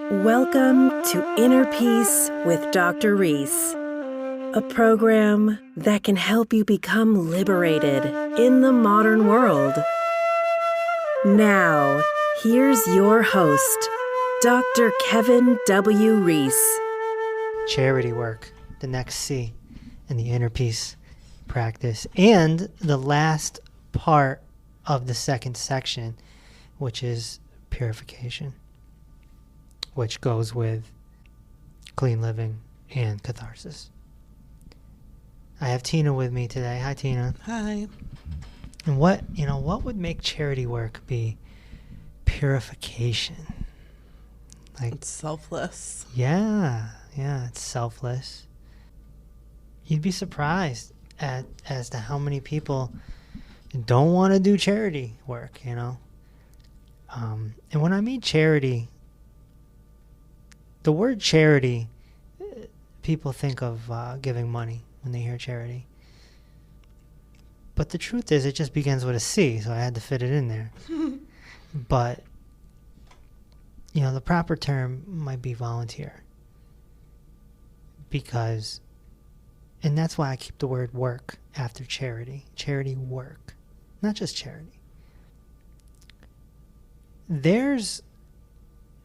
Welcome to Inner Peace with Dr. Reese, a program that can help you become liberated in the modern world. Now, here's your host, Dr. Kevin W. Reese. Charity work, the next C in the Inner Peace practice, and the last part of the second section, which is purification, which goes with clean living and catharsis. I have Tina with me today. Hi, Tina. Hi. And what would make charity work be purification? Like, It's selfless. yeah, it's selfless. You'd be surprised as to how many people don't want to do charity work, And when I mean charity, the word charity, people think of giving money when they hear charity. But the truth is, it just begins with a C, so I had to fit it in there. But, the proper term might be volunteer. Because, and that's why I keep the word work after charity. Charity work, not just charity. There's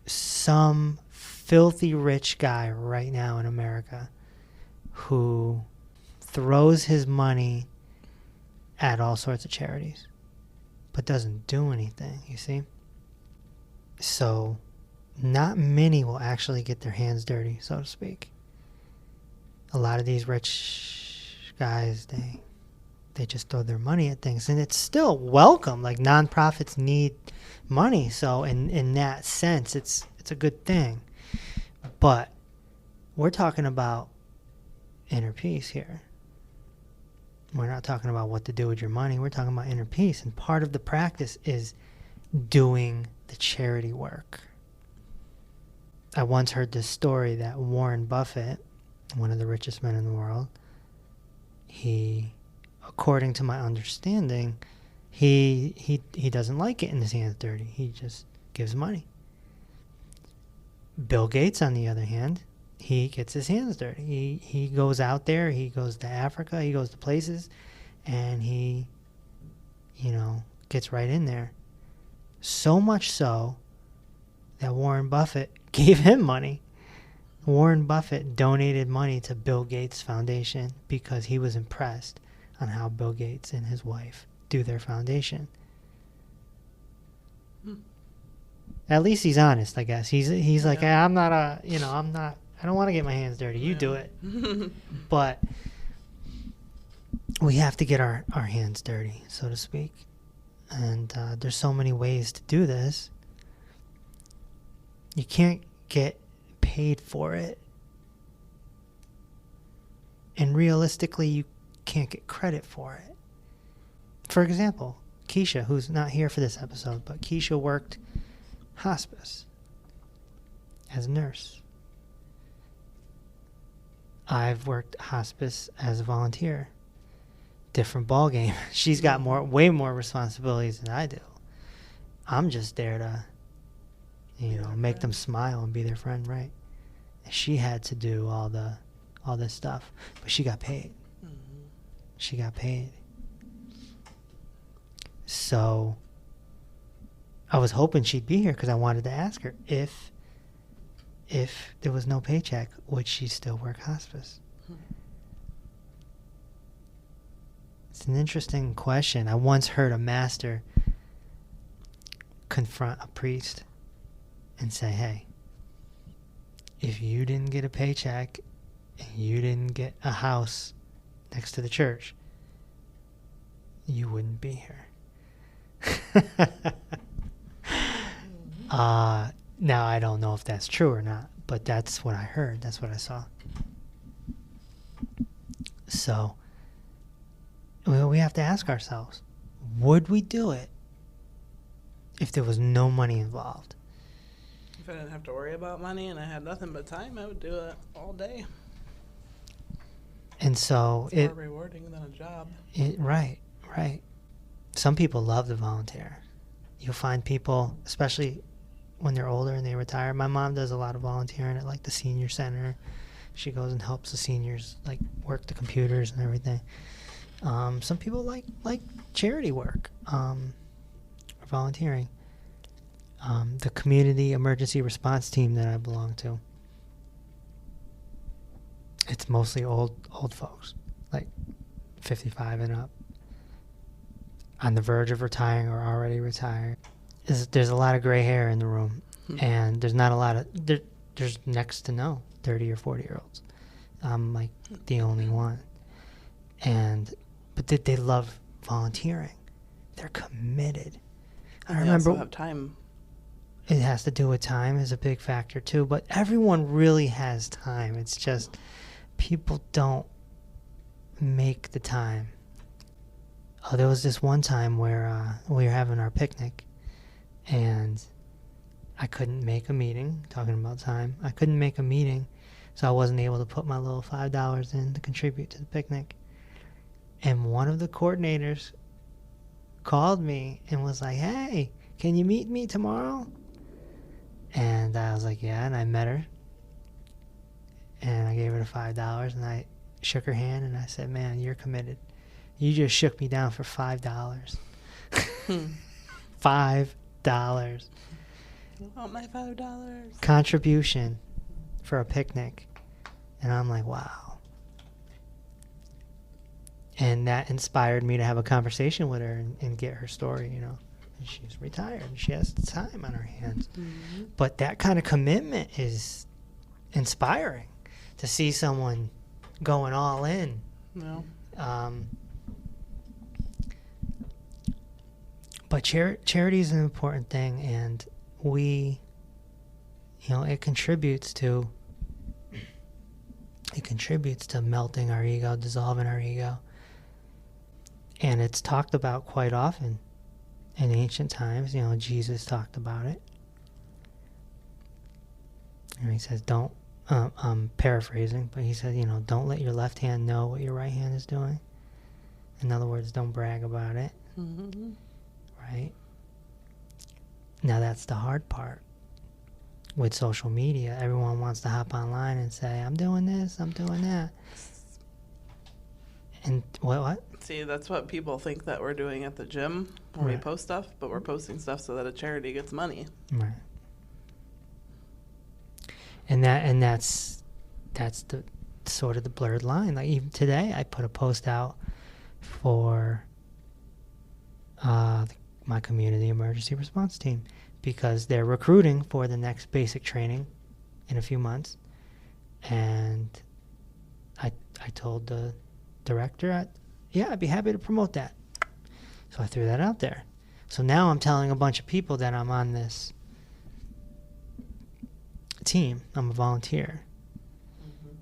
some filthy rich guy right now in America who throws his money at all sorts of charities, but doesn't do anything, you see? So, not many will actually get their hands dirty, so to speak. A lot of these rich guys, they just throw their money at things, and it's still welcome. Like, nonprofits need money, so in that sense, it's a good thing. But we're talking about inner peace here. We're not talking about what to do with your money. We're talking about inner peace, and part of the practice is doing the charity work. I once heard this story that Warren Buffett, one of the richest men in the world, he, according to my understanding, he doesn't like getting his hands dirty. He just gives money. Bill Gates, on the other hand, he gets his hands dirty. He goes out there, he goes to Africa, he goes to places, and he, gets right in there. So much so that Warren Buffett gave him money. Warren Buffett donated money to Bill Gates Foundation because he was impressed on how Bill Gates and his wife do their foundation. At least he's honest, I guess. He's like, hey, I don't want to get my hands dirty. You do it. But we have to get our hands dirty, so to speak. And there's so many ways to do this. You can't get paid for it. And realistically, you can't get credit for it. For example, Keisha, who's not here for this episode, but Keisha worked hospice as a nurse. I've worked hospice as a volunteer. Different ball game. She's got way more responsibilities than I do. I'm just there to, make them smile and be their friend, right? She had to do all this stuff, but she got paid. Mm-hmm. She got paid. So I was hoping she'd be here because I wanted to ask her if there was no paycheck, would she still work hospice? It's an interesting question. I once heard a master confront a priest and say, hey, if you didn't get a paycheck and you didn't get a house next to the church, you wouldn't be here. Now, I don't know if that's true or not, but that's what I heard. That's what I saw. So, we have to ask ourselves, would we do it if there was no money involved? If I didn't have to worry about money and I had nothing but time, I would do it all day. And so it's more rewarding than a job. Right. Some people love to volunteer. You'll find people, especially when they're older and they retire. My mom does a lot of volunteering at like the senior center. She goes and helps the seniors like work the computers and everything. Some people like charity work, or volunteering. The community emergency response team that I belong to, it's mostly old folks, like 55 and up, on the verge of retiring or already retired. There's a lot of gray hair in the room, and there's not a lot of there's next to no 30 or 40-year-olds. I'm like the only one, but they love volunteering. They're committed. I remember. Also have time. It has to do with time is a big factor too, but everyone really has time. It's just people don't make the time. Oh, there was this one time where we were having our picnic, and I couldn't make a meeting, talking about time. I couldn't make a meeting, so I wasn't able to put my little $5 in to contribute to the picnic. And one of the coordinators called me and was like, hey, can you meet me tomorrow? And I was like, yeah, and I met her. And I gave her the $5, and I shook her hand, and I said, man, you're committed. You just shook me down for $5. $5. I want my $5. Contribution for a picnic. And I'm like, wow. And that inspired me to have a conversation with her and get her story, you know. And she's retired. She has time on her hands. Mm-hmm. But that kind of commitment is inspiring to see someone going all in. No. But charity is an important thing, and it contributes to melting our ego, dissolving our ego. And it's talked about quite often in ancient times. You know, Jesus talked about it. And he says, don't, I'm paraphrasing, but he said, don't let your left hand know what your right hand is doing. In other words, don't brag about it. Mm-hmm. Right? Now that's the hard part. With social media, everyone wants to hop online and say, I'm doing this, I'm doing that. And what? See, that's what people think that we're doing at the gym when we post stuff, but we're posting stuff so that a charity gets money. Right. And that's the sort of the blurred line. Like even today, I put a post out for my community emergency response team because they're recruiting for the next basic training in a few months, and I told the director, I'd be happy to promote that. So I threw that out there. So now I'm telling a bunch of people that I'm on this team. I'm a volunteer. Mm-hmm.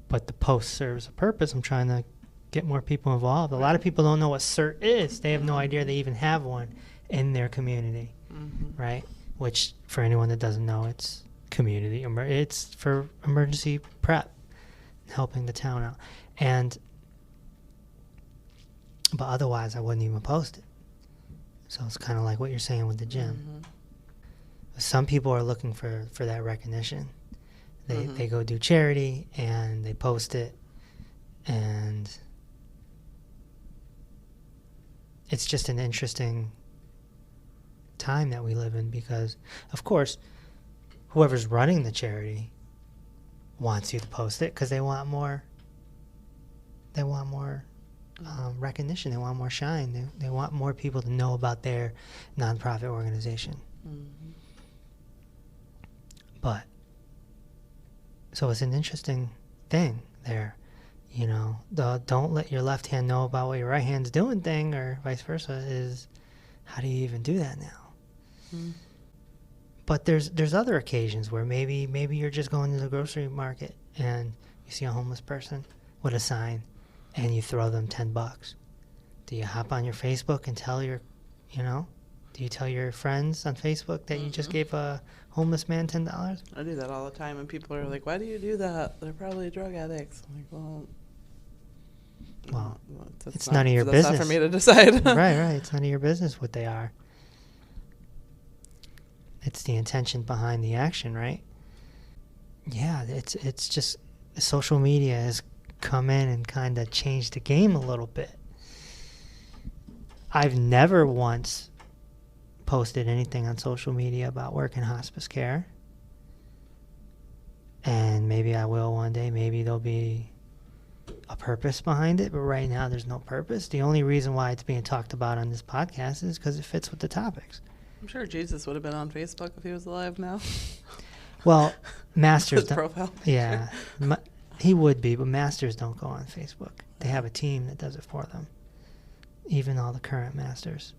But the post serves a purpose. I'm trying to get more people involved. A lot of people don't know what CERT is. They have no idea they even have one in their community, right? Which, for anyone that doesn't know, it's community. It's for emergency prep, helping the town out. But otherwise, I wouldn't even post it. So it's kind of like what you're saying with the gym. Mm-hmm. Some people are looking for that recognition. They go do charity and they post it, and it's just an interesting time that we live in because, of course, whoever's running the charity wants you to post it because they want more recognition. They want more shine. They want more people to know about their nonprofit organization. Mm-hmm. But so it's an interesting thing there, the don't let your left hand know about what your right hand's doing thing, or vice versa, is how do you even do that now? Mm. But there's other occasions where maybe you're just going to the grocery market and you see a homeless person with a sign and you throw them $10. Do you hop on your Facebook and tell do you tell your friends on Facebook that you just gave a homeless man $10? I do that all the time, and people are like, why do you do that? They're probably drug addicts. I'm like, well, it's none of your business. That's not for me to decide. Right. It's none of your business what they are. It's the intention behind the action, right? Yeah, it's just social media has come in and kind of changed the game a little bit. I've never once posted anything on social media about work in hospice care. And maybe I will one day. Maybe there'll be a purpose behind it. But right now, there's no purpose. The only reason why it's being talked about on this podcast is because it fits with the topics. I'm sure Jesus would have been on Facebook if he was alive now. Well, masters His don't. profile. Yeah, he would be, but masters don't go on Facebook. They have a team that does it for them. Even all the current masters.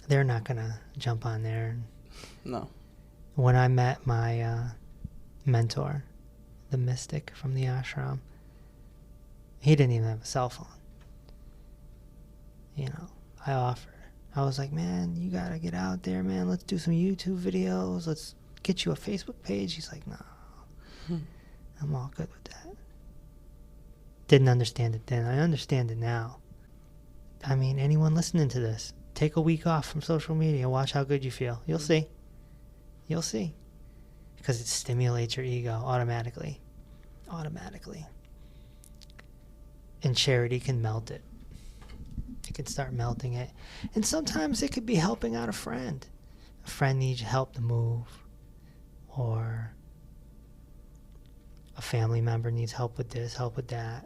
They're not going to jump on there. No. When I met my mentor, the mystic from the ashram, he didn't even have a cell phone. You know, I offered. I was like, man, you got to get out there, man. Let's do some YouTube videos. Let's get you a Facebook page. He's like, no, I'm all good with that. Didn't understand it then. I understand it now. I mean, anyone listening to this, take a week off from social media. Watch how good you feel. You'll see. You'll see. Because it stimulates your ego automatically. Automatically. And charity can melt it. It can start melting it. And sometimes it could be helping out a friend. A friend needs help to move. Or a family member needs help with this, help with that.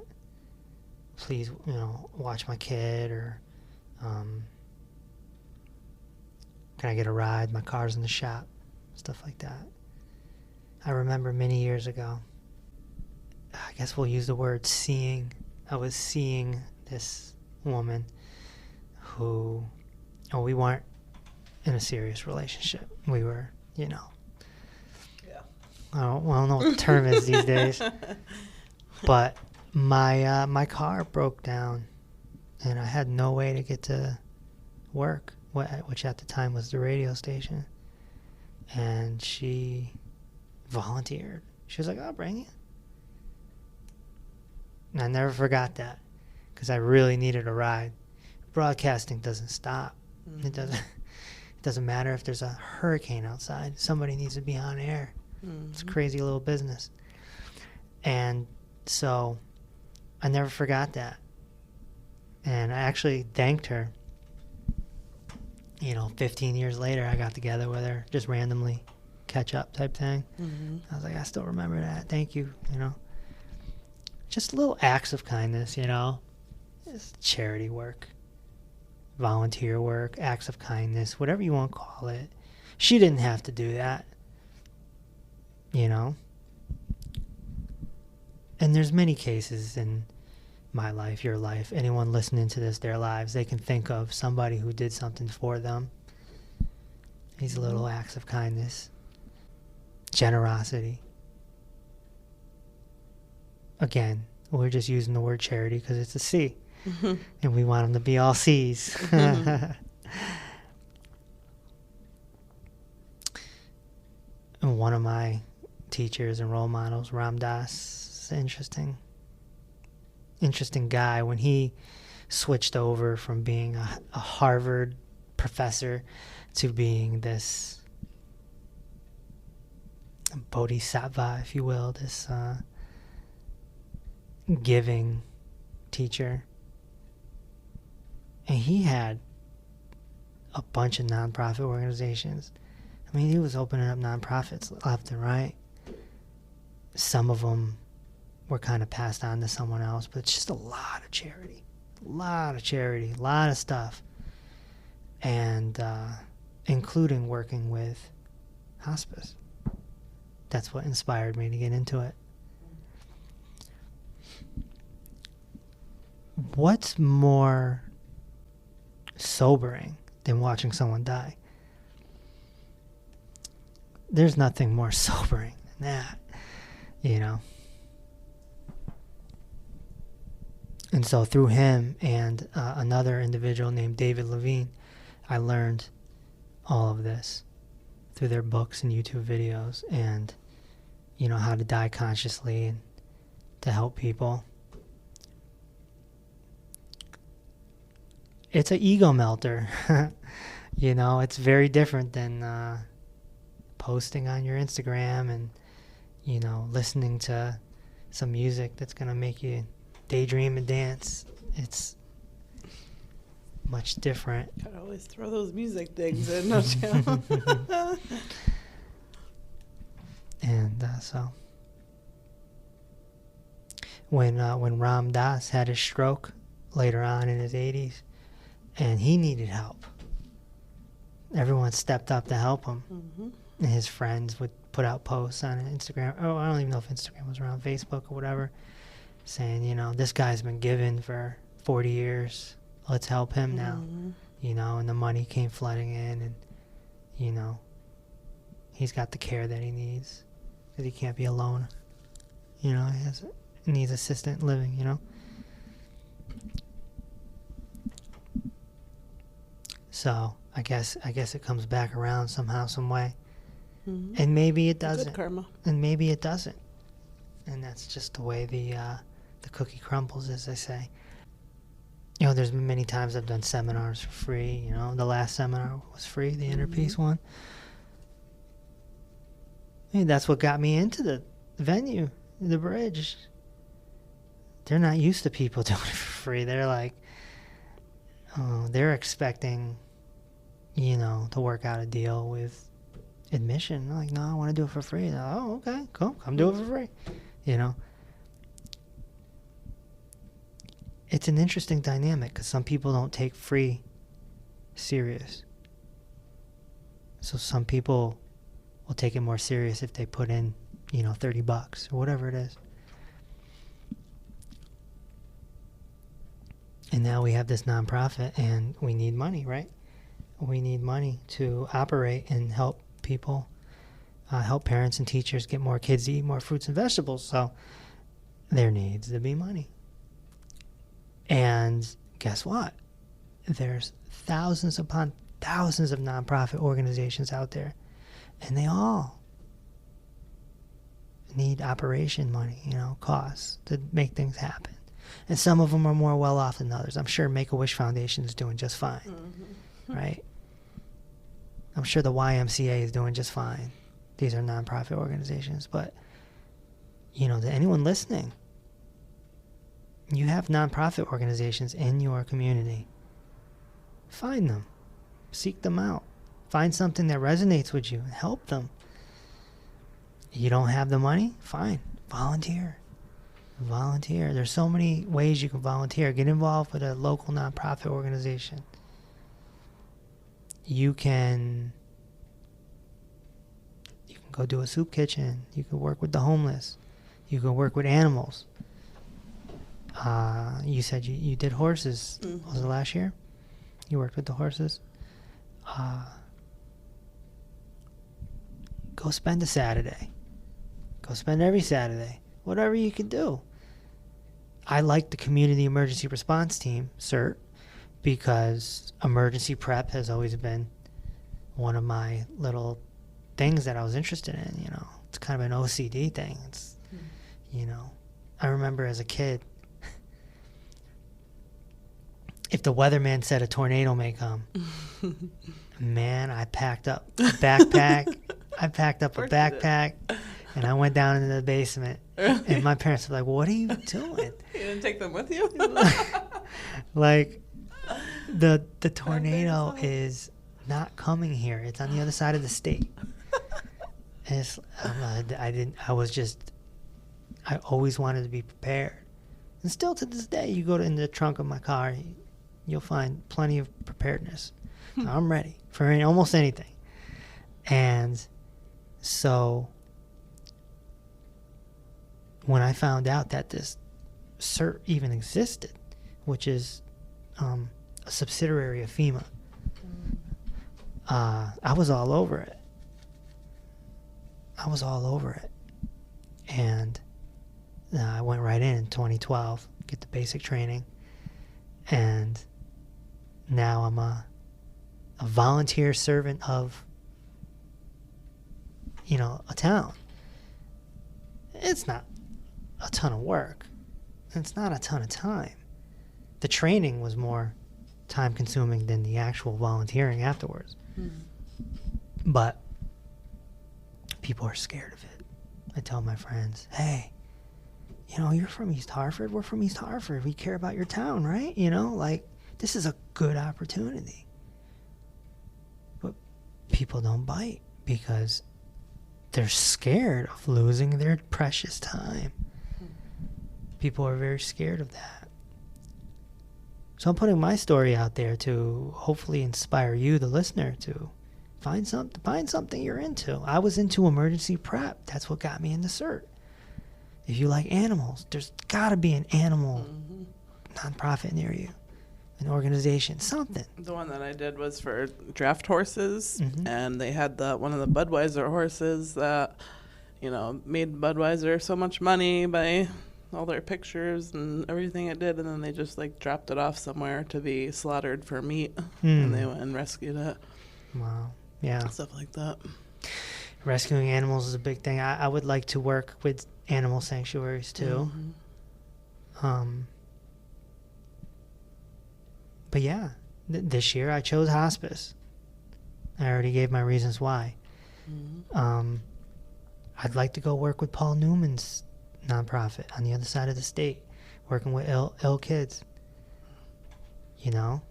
Please, watch my kid, or can I get a ride? My car's in the shop. Stuff like that. I remember many years ago, I guess we'll use the word seeing. I was seeing this woman who, we weren't in a serious relationship. We were, Yeah. I don't know what the term is these days. But my car broke down, and I had no way to get to work, which at the time was the radio station. And she volunteered. She was like, I'll bring you. And I never forgot that, because I really needed a ride. Broadcasting doesn't stop. Mm-hmm. It doesn't matter if there's a hurricane outside. Somebody needs to be on air. Mm-hmm. It's a crazy little business. And so I never forgot that. And I actually thanked her. 15 years later, I got together with her, just randomly, catch up type thing. Mm-hmm. I was like, I still remember that. Thank you. Just little acts of kindness, It's charity work, volunteer work, acts of kindness, whatever you want to call it. She didn't have to do that, And there's many cases in my life, your life, anyone listening to this, their lives, they can think of somebody who did something for them. These little acts of kindness, generosity. Again, we're just using the word charity because it's a C, and we want them to be all C's. And one of my teachers and role models, Ram Dass, interesting guy. When he switched over from being a Harvard professor to being this bodhisattva, if you will, this giving teacher. And he had a bunch of nonprofit organizations. I mean, he was opening up nonprofits left and right. Some of them were kind of passed on to someone else, but it's just a lot of charity, a lot of stuff. And including working with hospice. That's what inspired me to get into it. What's more sobering than watching someone die? There's nothing more sobering than that, And so through him and another individual named David Levine, I learned all of this through their books and YouTube videos, and how to die consciously and to help people. It's an ego melter. You know, it's very different than posting on your Instagram and, you know, listening to some music that's going to make you daydream and dance. It's much different. Gotta always throw those music things in, don't you? And so when Ram Dass had his stroke later on in his 80s, and he needed help, everyone stepped up to help him. Mm-hmm. And his friends would put out posts on Instagram. Oh, I don't even know if Instagram was around, Facebook or whatever, saying, you know, this guy's been given for 40 years. Let's help him now. Mm-hmm. You know, and the money came flooding in, and, you know, he's got the care that he needs because he can't be alone. You know, he needs assistant living, you know. So I guess it comes back around somehow, some way. Mm-hmm. And maybe it doesn't. Good karma. And maybe it doesn't. And that's just the way the cookie crumbles, as they say. You know, there's been many times I've done seminars for free. You know, the last seminar was free, the Inner Peace one. I mean, that's what got me into the venue, the bridge. They're not used to people doing it for free. They're like, oh, they're expecting, you know, to work out a deal with admission. They're like, no, I want to do it for free. They're like, oh, okay, cool, come do it for free. You know, it's an interesting dynamic because some people don't take free serious. So some people will take it more serious if they put in, you know, $30 or whatever it is. And now we have this nonprofit and we need money, right? We need money to operate and help people, help parents and teachers get more kids to eat more fruits and vegetables. So there needs to be money. And guess what? There's thousands upon thousands of nonprofit organizations out there, and they all need operation money, you know, costs to make things happen. And some of them are more well off than others. I'm sure Make-A-Wish Foundation is doing just fine, right? I'm sure the YMCA is doing just fine. These are nonprofit organizations. But, you know, to anyone listening, you have nonprofit organizations in your community. Find them. Seek them out. Find something that resonates with you and help them. You don't have the money? Fine. Volunteer. Volunteer. There's so many ways you can volunteer. Get involved with a local nonprofit organization. You can go do a soup kitchen. You can work with the homeless. You can work with animals. You said you did horses. Mm-hmm. Was it last year? You worked with the horses? Go spend a Saturday. Go spend every Saturday. Whatever you can do. I like the Community Emergency Response Team, CERT, because emergency prep has always been one of my little things that I was interested in, you know. It's kind of an OCD thing. It's, you know, I remember as a kid, if the weatherman said a tornado may come, man, I packed up a backpack. I packed up a backpack, and I went down into the basement. And my parents were like, "What are you doing?" You didn't take them with you? Like, the tornado is not coming here. It's on the other side of the state. And it's, I always wanted to be prepared. And still to this day, you go in the trunk of my car, you'll find plenty of preparedness. I'm ready for almost anything. And so when I found out that this CERT even existed, which is a subsidiary of FEMA, I was all over it. And I went right in 2012, get the basic training. And now I'm a volunteer servant of, you know, a town. It's not a ton of work. It's not a ton of time. The training was more time consuming than the actual volunteering afterwards. But people are scared of it. I tell my friends, hey, you know, you're from East Hartford. We're from East Hartford. We care about your town, right? You know, like, this is a good opportunity. But people don't bite because they're scared of losing their precious time. People are very scared of that. So I'm putting my story out there to hopefully inspire you, the listener, to find something you're into. I was into emergency prep. That's what got me into CERT. If you like animals, there's got to be an animal nonprofit near you, an organization, something. The one that I did was for draft horses, and they had one of the Budweiser horses that, you know, made Budweiser so much money by all their pictures and everything it did, and then they just like dropped it off somewhere to be slaughtered for meat, and they went and rescued it. Wow. Yeah. Stuff like that. Rescuing animals is a big thing. I would like to work with animal sanctuaries too. But yeah, this year I chose hospice. I already gave my reasons why. I'd like to go work with Paul Newman's nonprofit on the other side of the state, working with ill kids. You know,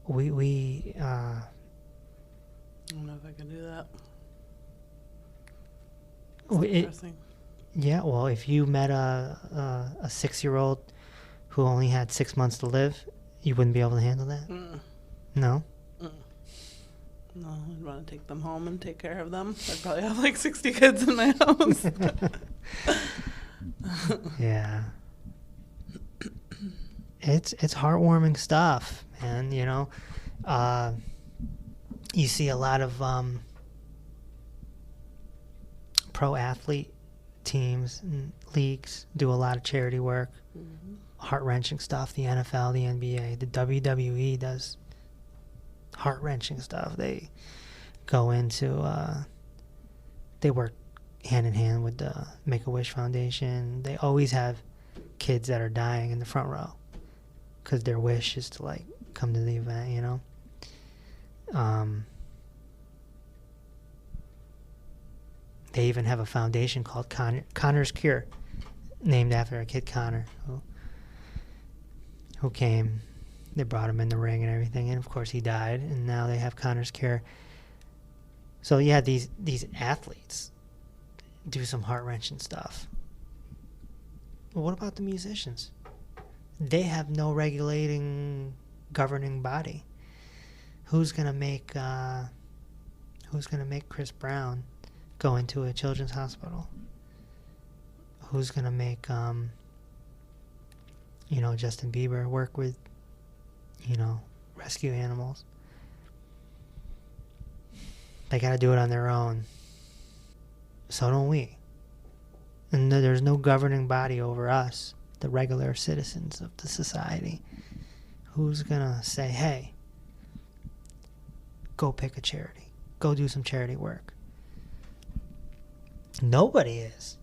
we I don't know if I can do that. Interesting. Yeah, well, if you met a 6-year-old who only had 6 months to live, you wouldn't be able to handle that? No? No, I'd want to take them home and take care of them. I'd probably have like 60 kids in my house. Yeah. It's heartwarming stuff, man, you know. You see a lot of pro athlete teams and leagues do a lot of charity work, heart-wrenching stuff. The NFL, the NBA, the WWE does heart-wrenching stuff. They go into they work hand in hand with the Make-A-Wish Foundation. They always have kids that are dying in the front row because their wish is to like come to the event, you know. They even have a foundation called Connor's Cure, named after a kid, Connor, who came. They brought him in the ring and everything, and of course he died, and now they have Connor's Cure. So yeah, these athletes do some heart-wrenching stuff. But what about the musicians? They have no regulating, governing body. Who's gonna make Chris Brown go into a children's hospital? Who's gonna make Justin Bieber work with rescue animals? They gotta do it on their own. So don't we. And there's no governing body over us, the regular citizens of the society. Who's gonna say, hey, go pick a charity, go do some charity work? Nobody is.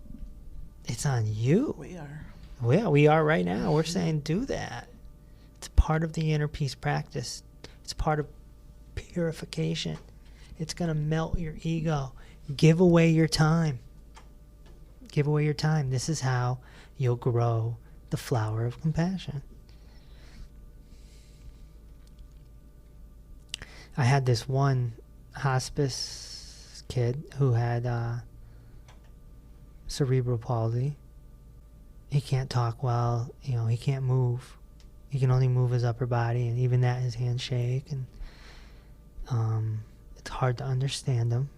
It's on you. We are. Well, we are right now. We're saying do that. It's part of the inner peace practice. It's part of purification. It's going to melt your ego. Give away your time. Give away your time. This is how you'll grow the flower of compassion. I had this one hospice kid who had cerebral palsy. He can't talk well, he can't move. He can only move his upper body, and even that his hands shake, and it's hard to understand him,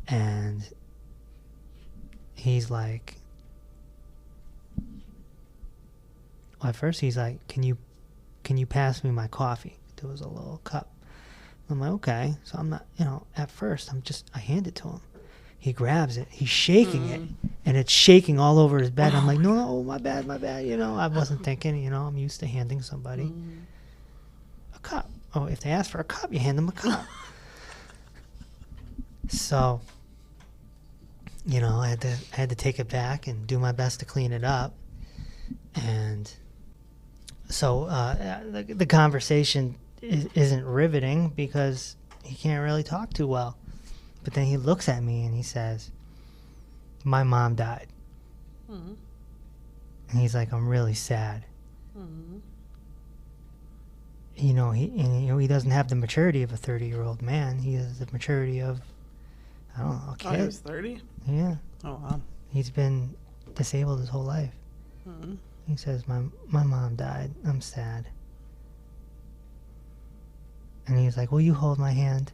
And he's like, at first he's like, can you pass me my coffee? There was a little cup. I'm like, okay. So I'm not, at first I hand it to him. He grabs it. He's shaking it, and it's shaking all over his bed. I'm like, no, my bad. I wasn't thinking, I'm used to handing somebody a cup. Oh, if they ask for a cup, you hand them a cup. So, I had to take it back and do my best to clean it up. And So the conversation isn't riveting because he can't really talk too well. But then he looks at me and he says, "My mom died." Mm-hmm. And he's like, "I'm really sad." Mm-hmm. He doesn't have the maturity of a 30-year-old man. He has the maturity of, I don't know, a kid. Oh, he was 30? Yeah. Oh, wow. He's been disabled his whole life. Mm-hmm. He says, my mom died. I'm sad. And he's like, "Will you hold my hand?"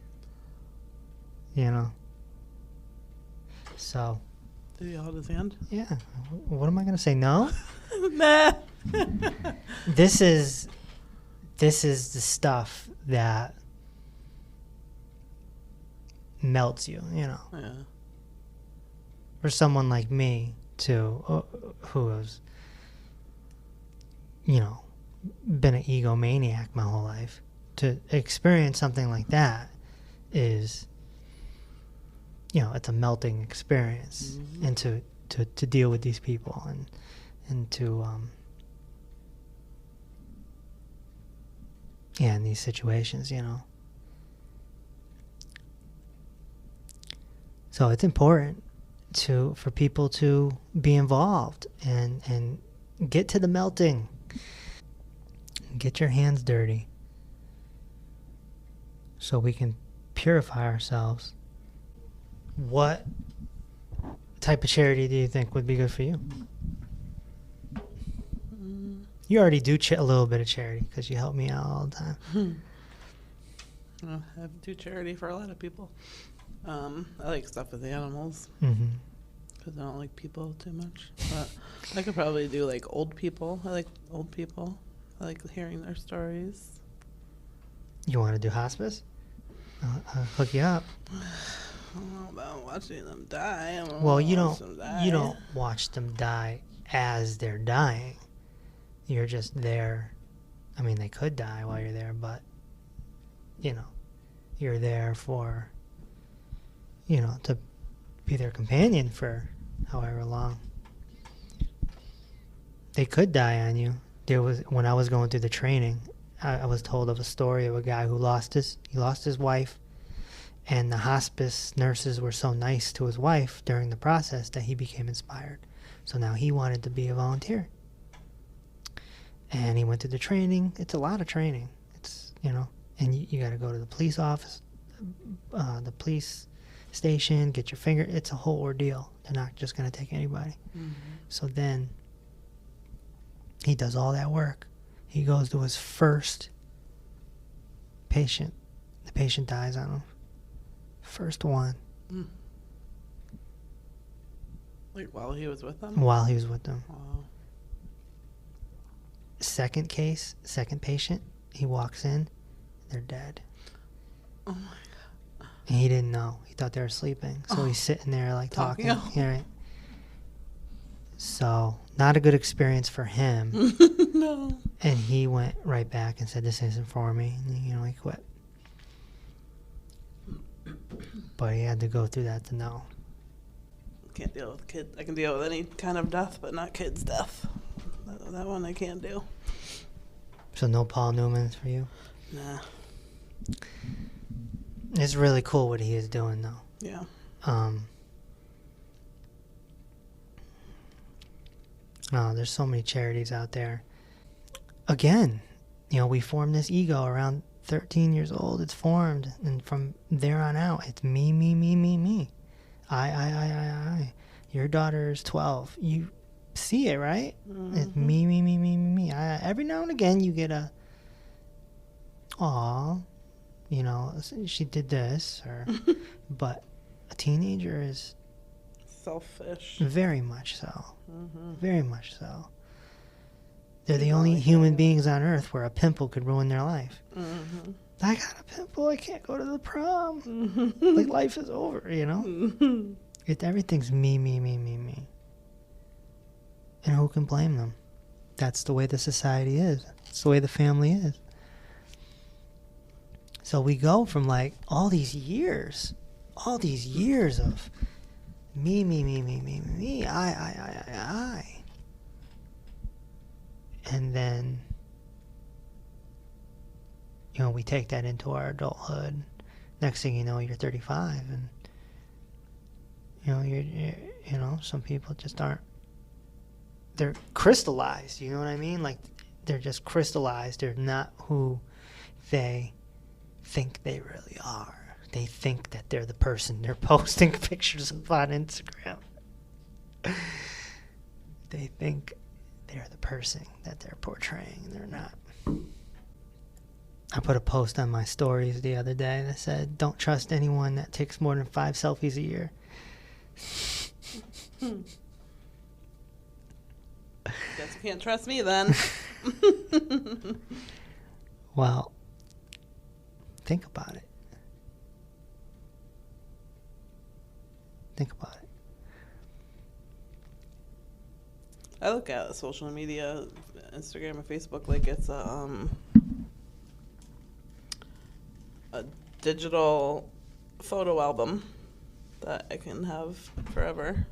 So, Did he hold his hand? yeah. What am I going to say? No? Nah. This is the stuff that melts you, Yeah. For someone like me, too, who has, been an egomaniac my whole life, to experience something like that is, it's a melting experience. Mm-hmm. And to deal with these people and to, in these situations, So it's important for people to be involved and get to the melting. Get your hands dirty so we can purify ourselves. What type of charity do you think would be good for you? You already do a little bit of charity because you help me out all the time. I do charity for a lot of people. I like stuff with animals Mm-hmm. because I don't like people too much. But I could probably do like old people. I like old people. I like hearing their stories. You want to do hospice? I'll hook you up. I don't know about watching them die. Well, you don't watch them die as they're dying. You're just there. I mean, they could die while you're there, but you're there for to be their companion for however long. They could die on you. When I was going through the training, I was told of a story of a guy who lost his wife, and the hospice nurses were so nice to his wife during the process that he became inspired. So now he wanted to be a volunteer. And he went through the training. It's a lot of training. It's, and you got to go to the police office, the police station, get your finger. It's a whole ordeal. They're not just going to take anybody. Mm-hmm. So then he does all that work. He goes to his first patient. The patient dies on him. First one. Mm. Like while he was with them? While he was with them. Wow. Second case, second patient, he walks in, they're dead. Oh my God. And he didn't know. He thought they were sleeping. So he's sitting there like talking. Yeah, right. So, not a good experience for him. No. And he went right back and said, "This isn't for me." And, he quit. But he had to go through that to know. Can't deal with kids. I can deal with any kind of death, but not kids' death. That one I can't do. So no Paul Newman's for you? Nah. It's really cool what he is doing, though. Yeah. There's so many charities out there. Again, we form this ego around 13 years old. It's formed, and from there on out, it's me, me, me, me, me. I. Your daughter's 12. You see it, right? Mm-hmm. It's me, me, me, me, me, me. Every now and again, you get a, aw, she did this, or, but a teenager is selfish. Very much so. Mm-hmm. Very much so. They're the only human beings on earth where a pimple could ruin their life. Mm-hmm. I got a pimple. I can't go to the prom. Mm-hmm. Like, life is over, Mm-hmm. Everything's me, me, me, me, me. And who can blame them? That's the way the society is. It's the way the family is. So we go from all these years of me, me, me, me, me, me, I. And then you know, we take that into our adulthood. Next thing you know, you're 35, and you know, you know, some people just aren't. They're crystallized. You know what I mean? Like, they're just crystallized. They're not who they think they really are. They think that they're the person they're posting pictures of on Instagram. They think they're the person that they're portraying. They're not. I put a post on my stories the other day that said, "Don't trust anyone that takes more than 5 selfies a year." Guess you can't trust me then. Well, think about it. Think about it. I look at social media, Instagram and Facebook, like it's a digital photo album that I can have forever.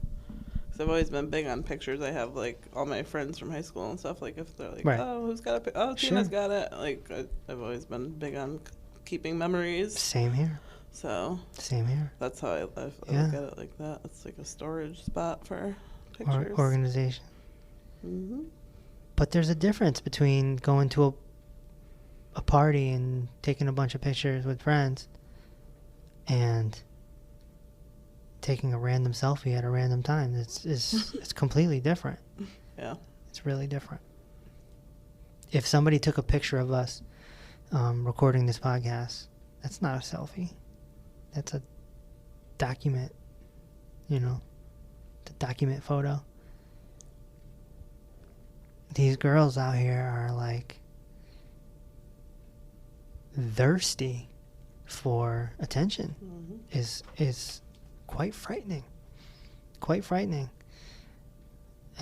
Because I've always been big on pictures. I have, like, all my friends from high school and stuff. Like, if they're like, Right. oh, who's got a picture? Oh, Sure. Tina's got it. Like, I've always been big on keeping memories. Same here. So Same here. that's how I Yeah. look at it like that. It's like a storage spot for pictures. Organization. Mm-hmm. But there's a difference between going to a party and taking a bunch of pictures with friends and taking a random selfie at a random time. It's completely different. Yeah. It's really different. If somebody took a picture of us recording this podcast, that's not a selfie. That's a document, you know, the document photo. These girls out here are like thirsty for attention. Mm-hmm. Is quite frightening. Quite frightening.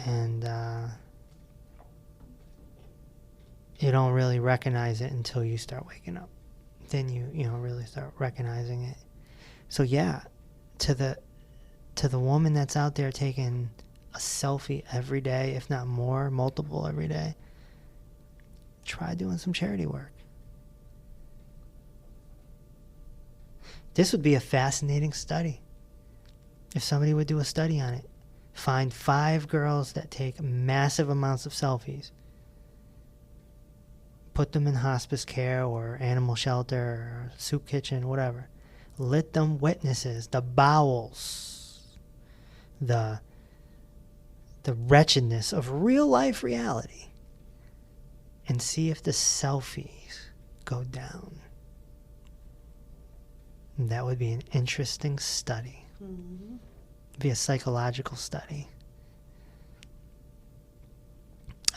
And you don't really recognize it until you start waking up. Then you know, really start recognizing it. So yeah, to the woman that's out there taking a selfie every day, if not more, multiple every day, try doing some charity work. This would be a fascinating study. If somebody would do a study on it, find 5 girls that take massive amounts of selfies, put them in hospice care or animal shelter or soup kitchen, whatever. Let them witnesses the bowels, the wretchedness of real life reality, and see if the selfies go down. And that would be an interesting study. Mm-hmm. Be a psychological study.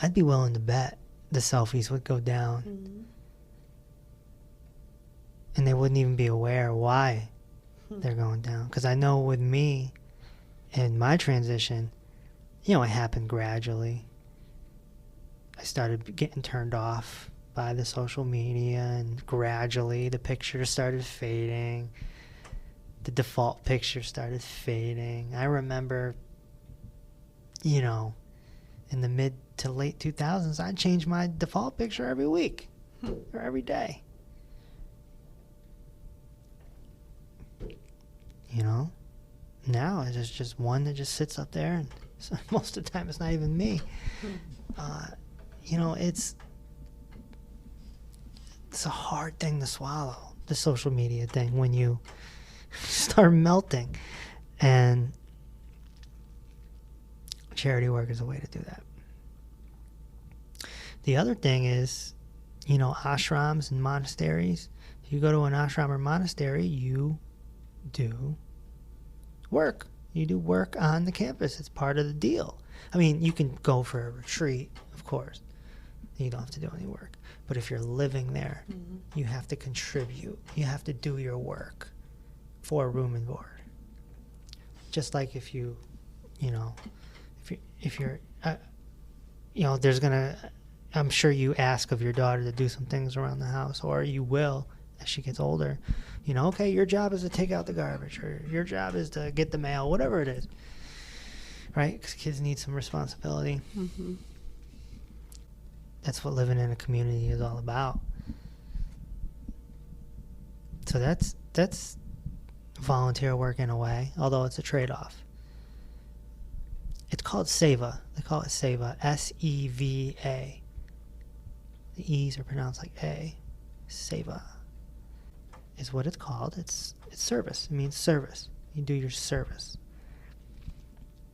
I'd be willing to bet the selfies would go down. Mm-hmm. And they wouldn't even be aware why they're going down. Because I know with me and my transition, you know, it happened gradually. I started getting turned off by the social media, and gradually the pictures started fading. The default picture started fading. I remember, you know, in the mid to late 2000s, I'd change my default picture every week or every day. You know? Now it's just one that just sits up there, and so most of the time it's not even me. You know, it's a hard thing to swallow, the social media thing, when you start melting. And charity work is a way to do that. The other thing is, you know, ashrams and monasteries. If you go to an ashram or monastery, you do work. You do work on the campus. It's part of the deal. I mean, you can go for a retreat, of course. You don't have to do any work. But if you're living there, you have to contribute. You have to do your work for room and board. Just like if you know, if you're, you know, there's gonna, I'm sure you ask of your daughter to do some things around the house, or you will as she gets older. You know, okay, your job is to take out the garbage, or your job is to get the mail, whatever it is. Right? Because kids need some responsibility. Mm-hmm. That's what living in a community is all about. So that's volunteer work in a way, although it's a trade-off. It's called SEVA. They call it SEVA, S-E-V-A. The E's are pronounced like A. SEVA is what it's called. It's service. It means service. You do your service.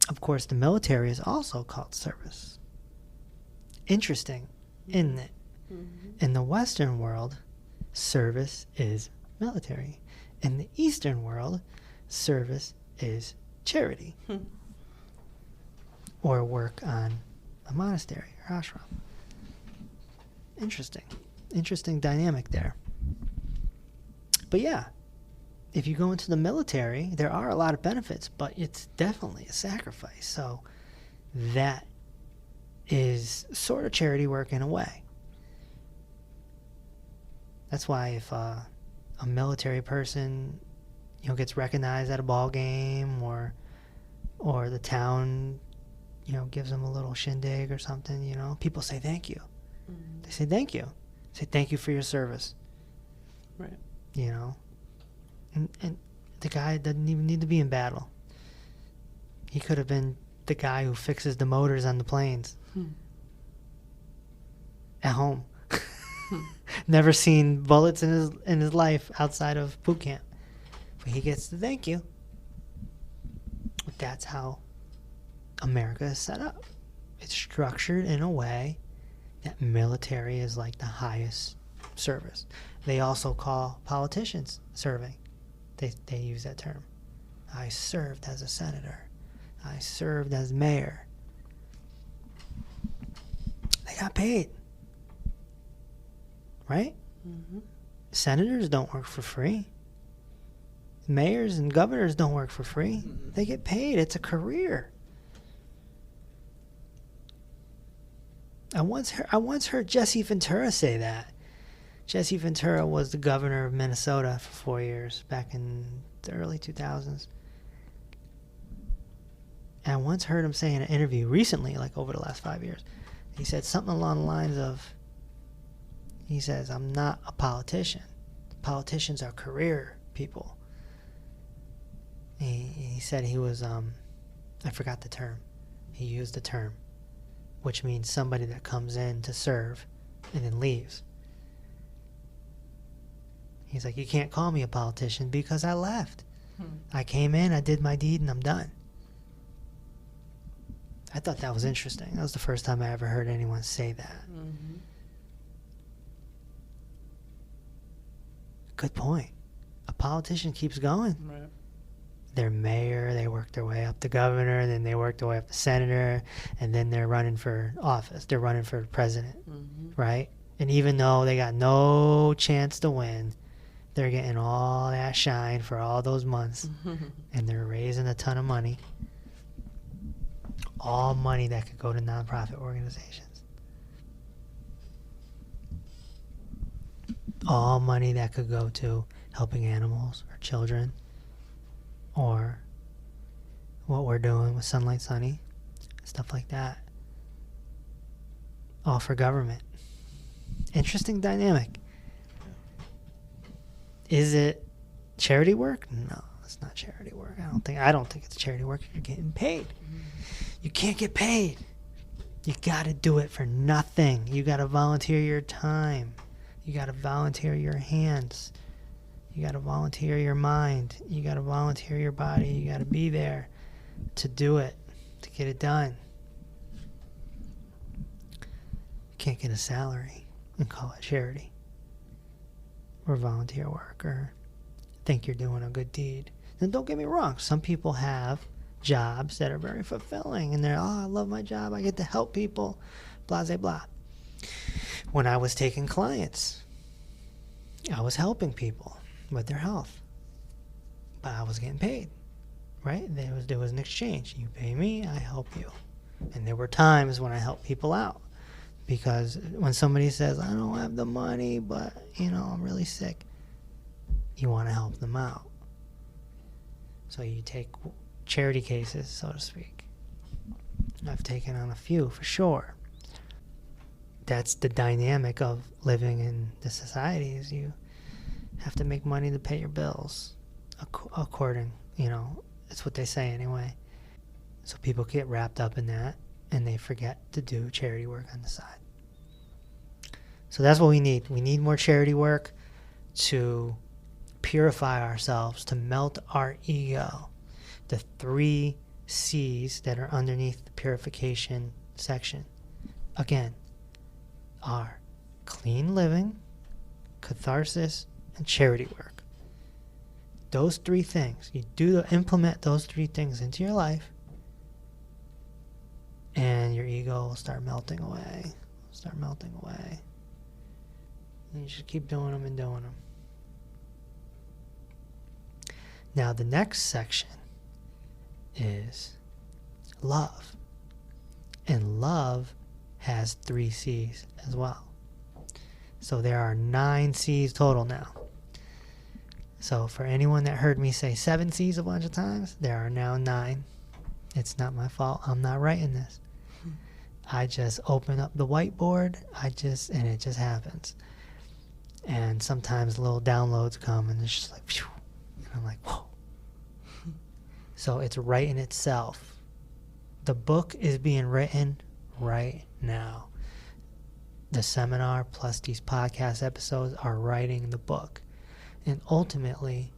Of course, the military is also called service. Interesting, isn't it? Mm-hmm. In the Western world, service is military. In the Eastern world, service is charity. Or work on a monastery or ashram. Interesting dynamic there. But yeah, if you go into the military, there are a lot of benefits, but it's definitely a sacrifice. So that is sort of charity work in a way. That's why if a military person, gets recognized at a ball game, or the town, gives them a little shindig or something, people say thank you. Mm-hmm. They say thank you. Say thank you for your service. Right. And the guy doesn't even need to be in battle. He could have been the guy who fixes the motors on the planes. At home. Never seen bullets in his life outside of boot camp. But he gets the thank you. But that's how America is set up. It's structured in a way that military is like the highest service. They also call politicians serving. They use that term. I served as a senator. I served as mayor. They got paid. Right? Mm-hmm. Senators don't work for free. Mayors and governors don't work for free. Mm-hmm. They get paid. It's a career. I once heard Jesse Ventura say that. Jesse Ventura was the governor of Minnesota for 4 years back in the early 2000s. And I once heard him say in an interview recently, like over the last 5 years, he said something along the lines of, he says, I'm not a politician. Politicians are career people. He said he was, I forgot the term. He used the term, which means somebody that comes in to serve and then leaves. He's like, you can't call me a politician because I left. I came in, I did my deed, and I'm done. I thought that was interesting. That was the first time I ever heard anyone say that. Mm-hmm. Good point. A politician keeps going. Right. They're mayor, they work their way up to governor, and then they work their way up to senator, and then they're running for office. They're running for president, right? And even though they got no chance to win, they're getting all that shine for all those months, and they're raising a ton of money. All money that could go to nonprofit organizations. All money that could go to helping animals or children, or what we're doing with Sunlight Sunny, stuff like that. All for government. Interesting dynamic. Is it charity work? No, it's not charity work. I don't think it's charity work if you're getting paid. You can't get paid. You gotta do it for nothing. You gotta volunteer your time. You gotta volunteer your hands. You gotta volunteer your mind. You gotta volunteer your body. You gotta be there to do it, to get it done. You can't get a salary and call it charity or volunteer work or think you're doing a good deed. And don't get me wrong, some people have jobs that are very fulfilling and they're, I love my job, I get to help people, blah, blah, blah. When I was taking clients, I was helping people with their health, but I was getting paid, right? There was an exchange. You pay me, I help you. And there were times when I helped people out, because when somebody says, I don't have the money, but I'm really sick, you want to help them out. So you take charity cases, so to speak. I've taken on a few for sure. That's the dynamic of living in the society, is have to make money to pay your bills, according, it's what they say anyway. So people get wrapped up in that, and they forget to do charity work on the side. So that's what we need. We need more charity work to purify ourselves, to melt our ego. The 3 C's that are underneath the purification section, again, are clean living, catharsis, and charity work. Those 3 things, you implement those 3 things into your life, and your ego will start melting away. And you should keep doing them and doing them. Now, the next section is love. And love has 3 C's as well. So there are 9 C's total now. So for anyone that heard me say 7 C's a bunch of times, there are now 9. It's not my fault. I'm not writing this. I just open up the whiteboard, and it just happens. And sometimes little downloads come, and it's just like, phew. And I'm like, whoa. So it's writing itself. The book is being written right now. The seminar plus these podcast episodes are writing the book. And ultimately,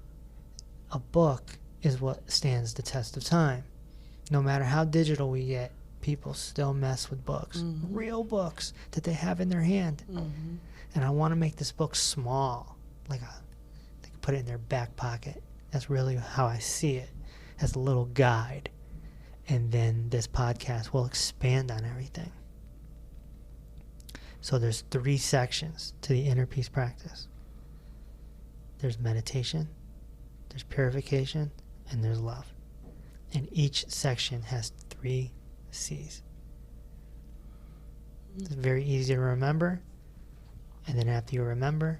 a book is what stands the test of time. No matter how digital we get, people still mess with books. Mm-hmm. Real books that they have in their hand. Mm-hmm. And I want to make this book small. They can put it in their back pocket. That's really how I see it, as a little guide. And then this podcast will expand on everything. So there's 3 sections to the inner peace practice. There's meditation, there's purification, and there's love. And each section has 3 C's. It's very easy to remember. And then after you remember,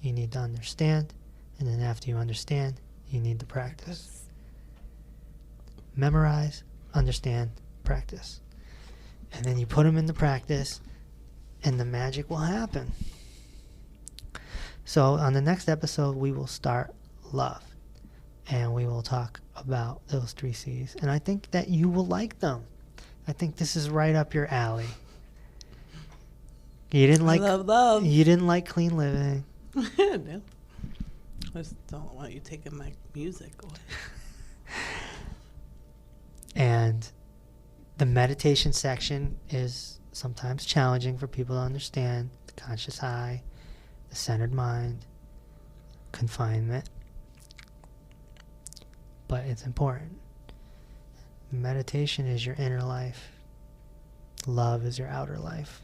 you need to understand. And then after you understand, you need to practice. Memorize, understand, practice. And then you put them into practice, and the magic will happen. So on the next episode, we will start love. And we will talk about those 3 C's. And I think that you will like them. I think this is right up your alley. You didn't like love. You didn't like clean living. No. I just don't want you taking my music away. And the meditation section is sometimes challenging for people to understand. The conscious eye, the centered mind, confinement. But it's important. Meditation is your inner life. Love is your outer life.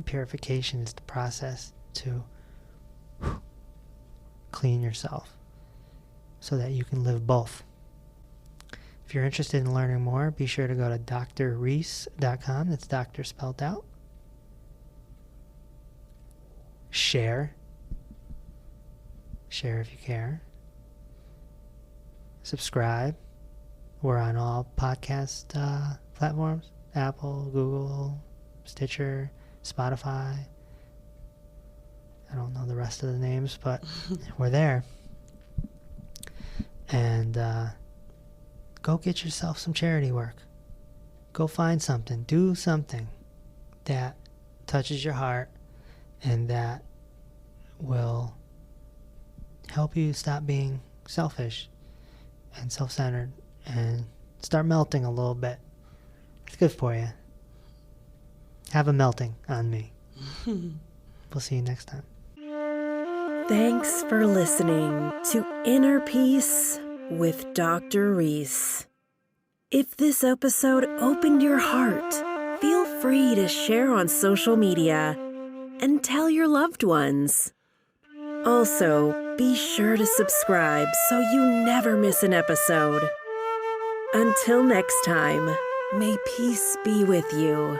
Purification is the process to clean yourself so that you can live both. If you're interested in learning more, be sure to go to drreese.com. That's doctor spelled out. Share if you care. Subscribe. We're on all podcast platforms. Apple, Google, Stitcher, Spotify. I don't know the rest of the names, but we're there. And go get yourself some charity work. Go find something. Do something that touches your heart and that will help you stop being selfish and self-centered and start melting a little bit. It's good for you. Have a melting on me. We'll see you next time. Thanks for listening to Inner Peace with Dr. Reese. If this episode opened your heart, feel free to share on social media and tell your loved ones. Also, be sure to subscribe so you never miss an episode. Until next time, may peace be with you.